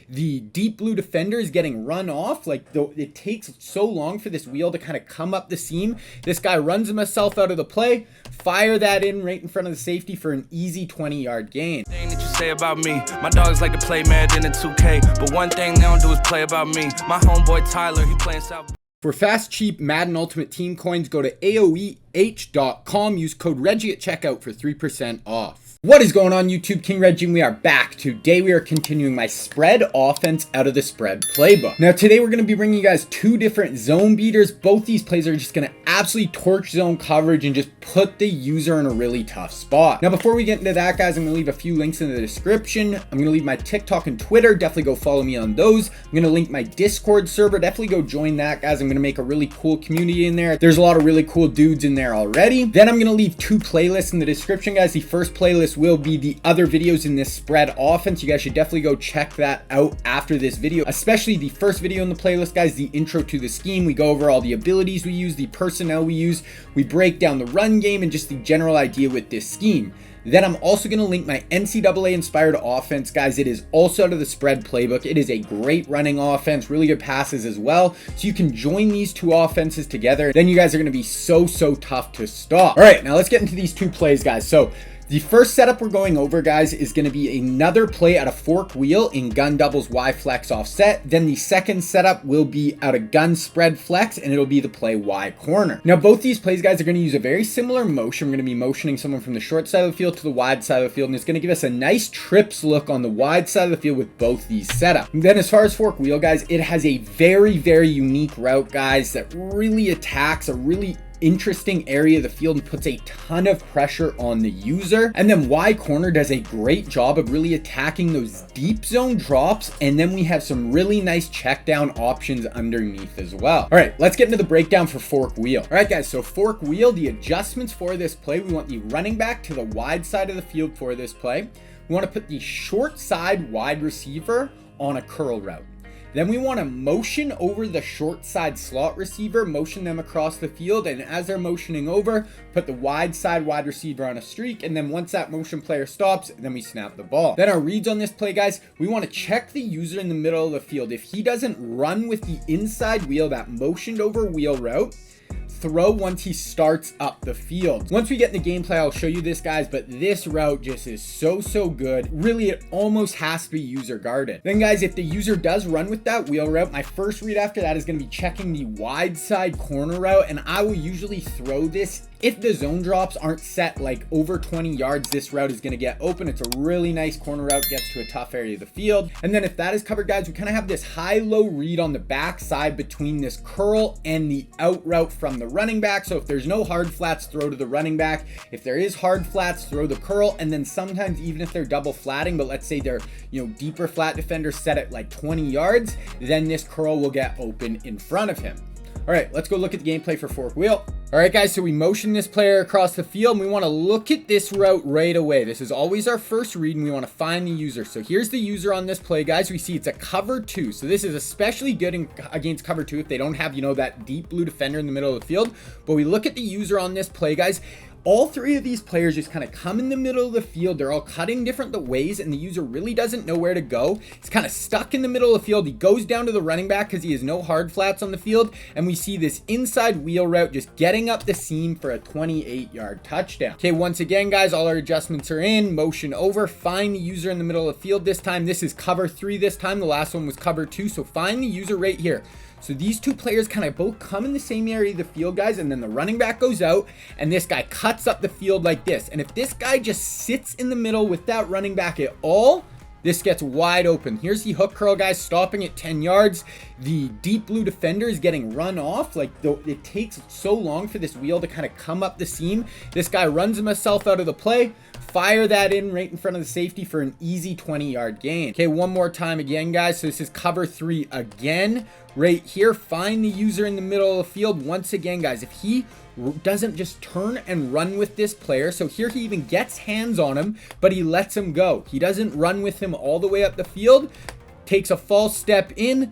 the deep blue defender is getting run off. Like, it takes so long for this wheel to kind of come up the seam. This guy runs himself out of the play, fire that in right in front of the safety for an easy 20-yard gain. Thing that you say about me, my dogs like to play Madden in 2K, but one thing they don't do is play about me. My homeboy Tyler, he playing South. For fast, cheap Madden Ultimate Team coins, go to AOEH.com. Use code Reggie at checkout for 3% off. What is going on, YouTube? King Reggie, and we are back. Today we are continuing my spread offense out of the spread playbook. Now today we're going to be bringing you guys two different zone beaters. Both these plays are just going to absolutely torch zone coverage and just put the user in a really tough spot. Now before we get into that, guys, I'm going to leave a few links in the description. I'm going to leave my TikTok and Twitter. Definitely go follow me on those. I'm going to link my Discord server. Definitely go join that, guys. I'm going to make a really cool community in there. There's a lot of really cool dudes in there already. Then I'm going to leave two playlists in the description, guys. The first playlist will be the other videos in this spread offense. You guys should definitely go check that out after this video, especially the first video in the playlist, guys, the intro to the scheme. We go over all the abilities we use, the personnel we use, we break down the run game and just the general idea with this scheme. Then I'm also going to link my NCAA inspired offense, guys. It is also out of the spread playbook. It is a great running offense, really good passes as well. So you can join these two offenses together. Then you guys are going to be so tough to stop. All right, now let's get into these two plays, guys. So the first setup we're going over, guys, is going to be another play out of fork wheel in gun doubles Y flex offset. Then the second setup will be out of gun spread flex, and it'll be the play Y corner. Now, both these plays, guys, are going to use a very similar motion. We're going to be motioning someone from the short side of the field to the wide side of the field, and it's going to give us a nice trips look on the wide side of the field with both these setups. And then as far as fork wheel, guys, it has a very unique route, guys, that really attacks a really interesting area of the field and puts a ton of pressure on the user. And then Y corner does a great job of really attacking those deep zone drops, and then we have some really nice check down options underneath as well. All right, let's get into the breakdown for fork wheel. All right, guys, so fork wheel, the adjustments for this play, we want the running back to the wide side of the field for this play. We want to put the short side wide receiver on a curl route. Then we want to motion over the short side slot receiver, motion them across the field, and as they're motioning over, put the wide side wide receiver on a streak, and then once that motion player stops, then we snap the ball. Then our reads on this play, guys, we want to check the user in the middle of the field. If he doesn't run with the inside wheel, that motioned over wheel route, throw once he starts up the field. Once we get in the gameplay, I'll show you this, guys, but this route just is so good. Really, it almost has to be user guarded. Then, guys, if the user does run with that wheel route, my first read after that is going to be checking the wide side corner route, and I will usually throw this. If the zone drops aren't set like over 20 yards, this route is going to get open. It's a really nice corner route, gets to a tough area of the field. And then if that is covered, guys, we kind of have this high-low read on the back side between this curl and the out route from the running back. So if there's no hard flats, throw to the running back. If there is hard flats, throw the curl. And then sometimes even if they're double flatting, but let's say they're, deeper flat defenders set at like 20 yards, then this curl will get open in front of him. All right, let's go look at the gameplay for fork wheel. All right, guys, so we motion this player across the field, and we want to look at this route right away. This is always our first read, and we want to find the user. So here's the user on this play, guys. We see it's a cover 2. So this is especially good against cover 2 if they don't have, that deep blue defender in the middle of the field. But we look at the user on this play, guys. All three of these players just kind of come in the middle of the field. They're all cutting different ways, and the user really doesn't know where to go. He's kind of stuck in the middle of the field. He goes down to the running back because he has no hard flats on the field, and we see this inside wheel route just getting up the seam for a 28-yard touchdown. Okay, once again, guys, all our adjustments are in. Motion over, find the user in the middle of the field this time. This is cover 3 this time. The last one was cover 2, so find the user right here. So these two players kind of both come in the same area of the field, guys, and then the running back goes out, and this guy cuts up the field like this. And if this guy just sits in the middle with that running back at all, this gets wide open. Here's the hook curl, guys, stopping at 10 yards. The deep blue defender is getting run off. Like, it takes so long for this wheel to kind of come up the seam. This guy runs himself out of the play, fire that in right in front of the safety for an easy 20-yard gain. Okay, one more time again, guys. So this is cover 3 again. Right here, find the user in the middle of the field. Once again, guys, if he doesn't just turn and run with this player, so here he even gets hands on him, but he lets him go. He doesn't run with him all the way up the field, takes a false step in.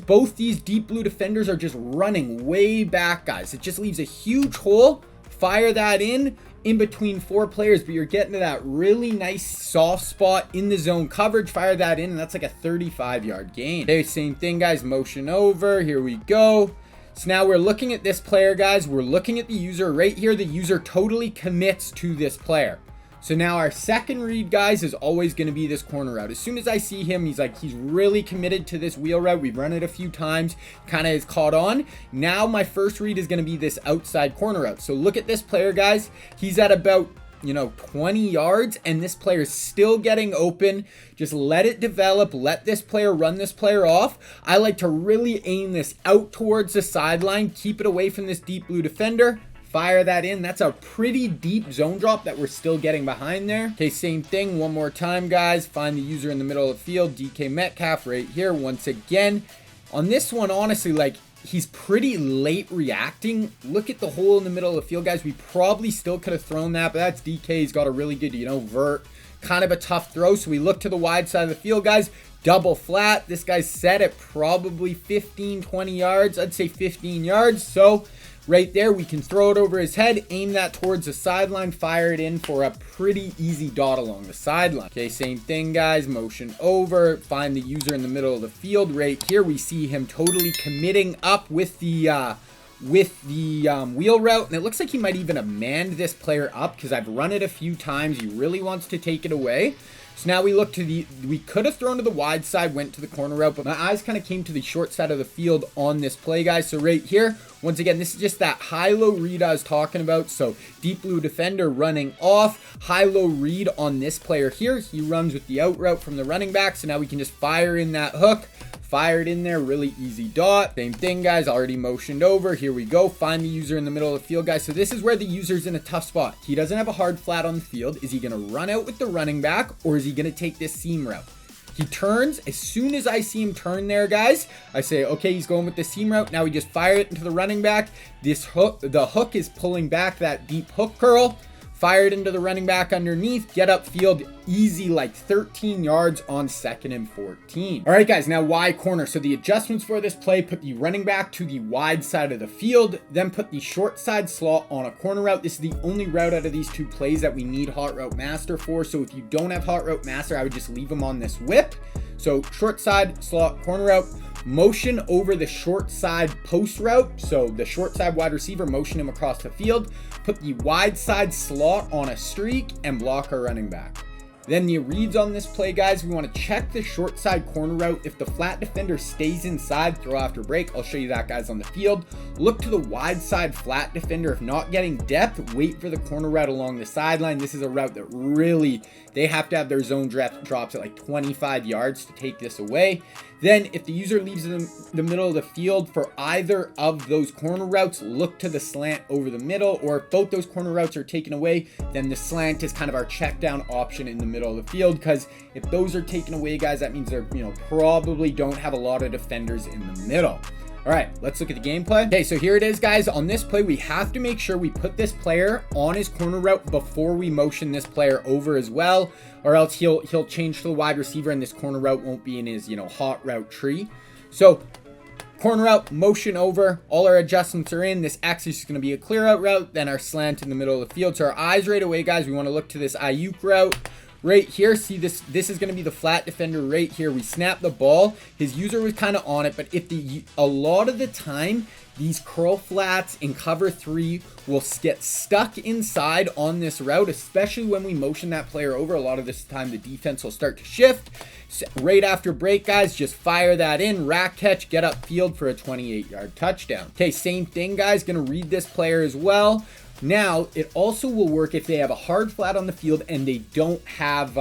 Both these deep blue defenders are just running way back, guys. It just leaves a huge hole. fire that in between 4 players, but you're getting to that really nice soft spot in the zone coverage. Fire that in, and that's like a 35-yard gain. Okay, same thing, guys. Motion over. Here we go. So now we're looking at this player, guys. We're looking at the user right here. The user totally commits to this player. So now our second read, guys, is always going to be this corner route. As soon as I see him, he's really committed to this wheel route. We've run it a few times, kind of is caught on. Now my first read is going to be this outside corner route. So look at this player, guys. He's at about 20 yards, and this player is still getting open. Just let it develop. Let this player run this player off. I like to really aim this out towards the sideline. Keep it away from this deep blue defender. Fire that in. That's a pretty deep zone drop that we're still getting behind there. Okay, same thing one more time, guys. Find the user in the middle of the field. DK Metcalf right here once again. On this one, honestly, he's pretty late reacting. Look at the hole in the middle of the field, guys. We probably still could have thrown that, but that's DK. He's got a really good, vert. Kind of a tough throw, so we look to the wide side of the field, guys. Double flat. This guy's set at probably 15, 20 yards. I'd say 15 yards, so right there, we can throw it over his head, aim that towards the sideline, fire it in for a pretty easy dot along the sideline. Okay, same thing, guys. Motion over, find the user in the middle of the field. Right here, we see him totally committing up with the wheel route, and it looks like he might even have manned this player up because I've run it a few times. He really wants to take it away. So now we look to we could have thrown to the wide side, went to the corner route, but my eyes kind of came to the short side of the field on this play, guys. So right here, once again, this is just that high-low read I was talking about. So deep blue defender running off, high-low read on this player here. He runs with the out route from the running back, so now we can just fire in that hook. Fire it in there, really easy dot. Same thing, guys, already motioned over. Here we go, find the user in the middle of the field, guys. So this is where the user's in a tough spot. He doesn't have a hard flat on the field. Is he gonna run out with the running back, or is he gonna take this seam route? He turns. As soon as I see him turn there, guys, I say, okay, he's going with the seam route. Now we just fire it into the running back. This hook, the hook is pulling back that deep hook curl. Fire it into the running back underneath, get upfield, easy, like 13 yards on 2nd and 14. All right, guys, now Y corner. So the adjustments for this play, put the running back to the wide side of the field, then put the short side slot on a corner route. This is the only route out of these 2 plays that we need Hot Route Master for. So if you don't have Hot Route Master, I would just leave him on this whip. So short side slot corner route. Motion over the short side post route. So the short side wide receiver, motion him across the field. Put the wide side slot on a streak and block our running back. Then the reads on this play, guys, we want to check the short side corner route. If the flat defender stays inside, throw after break. I'll show you that, guys, on the field. Look to the wide side flat defender. If not getting depth, wait for the corner route along the sideline. This is a route that really, they have to have their zone drops at like 25 yards to take this away. Then if the user leaves the middle of the field for either of those corner routes, look to the slant over the middle, or if both those corner routes are taken away, then the slant is kind of our check down option in the middle of the field, because if those are taken away, guys, that means they're, probably don't have a lot of defenders in the middle. All right, let's look at the gameplay. Okay, so here it is, guys. On this play, we have to make sure we put this player on his corner route before we motion this player over as well, or else he'll change to the wide receiver and this corner route won't be in his, hot route tree. So corner route, motion over, all our adjustments are in. This X is going to be a clear out route, then our slant in the middle of the field. So our eyes right away, guys, we want to look to this Ayuk route. Right here, see this is going to be the flat defender right here. We snap the ball. His user was kind of on it, but if a lot of the time, these curl flats in cover 3 will get stuck inside on this route, especially when we motion that player over. A lot of this time, the defense will start to shift. So right after break, guys, just fire that in, rack catch, get upfield for a 28-yard touchdown. Okay, same thing, guys. Going to read this player as well. Now, it also will work if they have a hard flat on the field and they don't have,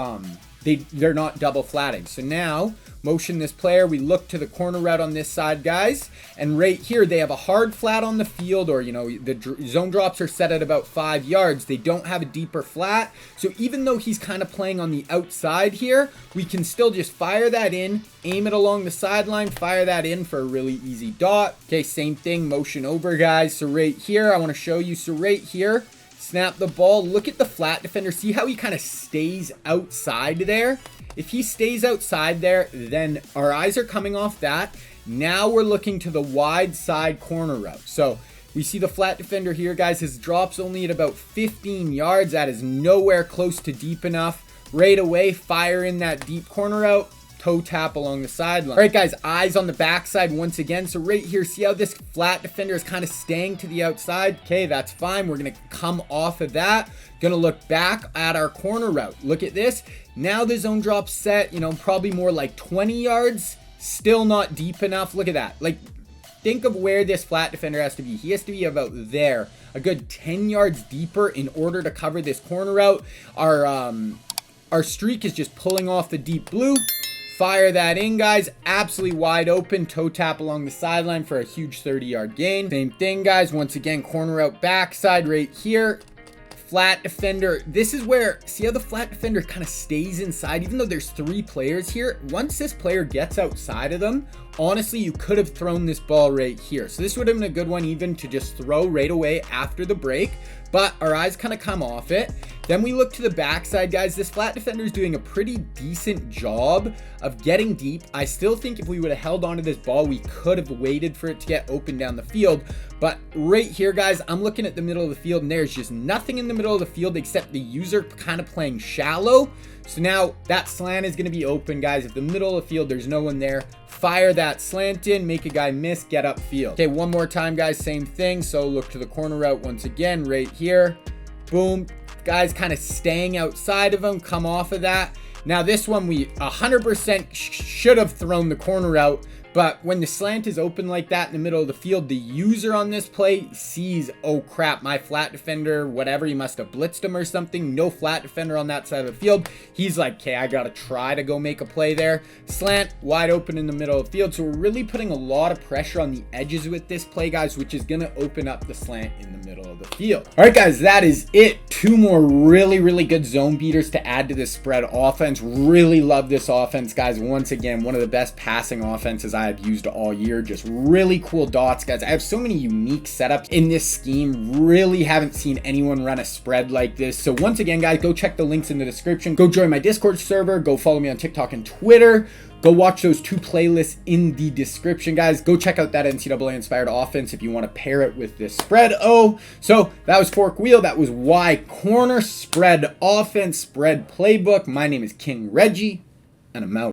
they're not double flatting. So now, motion this player, we look to the corner route on this side, guys, and right here, they have a hard flat on the field, or, the zone drops are set at about 5 yards. They don't have a deeper flat. So even though he's kind of playing on the outside here, we can still just fire that in, aim it along the sideline, fire that in for a really easy dot. Okay, same thing, motion over, guys. So right here, I want to show you, so right here, snap the ball, look at the flat defender, see how he kind of stays outside there? If he stays outside there, then our eyes are coming off that. Now we're looking to the wide side corner route. So We see the flat defender here, guys. His drop's only at about 15 yards. That is nowhere close to deep enough. Right away, fire in that deep corner route. Toe tap along the sideline. All right, guys, eyes on the backside once again. So right here, see how this flat defender is kind of staying to the outside? Okay, that's fine. We're going to come off of that. Going to look back at our corner route. Look at this. Now the zone drop set, you know, probably more like 20 yards. Still not deep enough. Look at that. Like, think of where this flat defender has to be. He has to be about there. A good 10 yards deeper in order to cover this corner route. Our streak is just pulling off the deep blue. Fire that in, guys. Absolutely wide open. Toe tap along the sideline for a huge 30-yard gain. Same thing, guys. Once again, corner out backside right here. Flat defender. This is where, see how the flat defender kind of stays inside, even though there's 3 players here. Once this player gets outside of them, honestly, you could have thrown this ball right here. So this would have been a good one even to just throw right away after the break. But our eyes kind of come off it. Then we look to the backside, guys. This flat defender is doing a pretty decent job of getting deep. I still think if we would have held onto this ball, we could have waited for it to get open down the field. But right here, guys, I'm looking at the middle of the field, and there's just nothing in the middle of the field except the user kind of playing shallow. So now that slant is going to be open, guys. If the middle of the field, there's no one there, fire that slant in, make a guy miss, get upfield. Okay, one more time, guys, same thing. So look to the corner route once again, right here. Boom. Guys kind of staying outside of him, come off of that. Now this one, we 100% should have thrown the corner out. But when the slant is open like that in the middle of the field, the user on this play sees, oh crap, my flat defender, whatever, he must have blitzed him or something. No flat defender on that side of the field. He's like, okay, I got to try to go make a play there. Slant, wide open in the middle of the field. So we're really putting a lot of pressure on the edges with this play, guys, which is going to open up the slant in the middle of the field. All right, guys, that is it. 2 more really, really good zone beaters to add to this spread offense. Really love this offense, guys. Once again, one of the best passing offenses I've used all year. Just really cool dots, guys. I have so many unique setups in this scheme. Really haven't seen anyone run a spread like this. So once again, guys, go check the links in the description. Go join my Discord server. Go follow me on TikTok and Twitter. Go watch those 2 playlists in the description, guys. Go check out that NCAA inspired offense if you want to pair it with this spread. So that was Fork Wheel. That was Y Corner Spread Offense Spread Playbook. My name is King Reggie, and I'm out.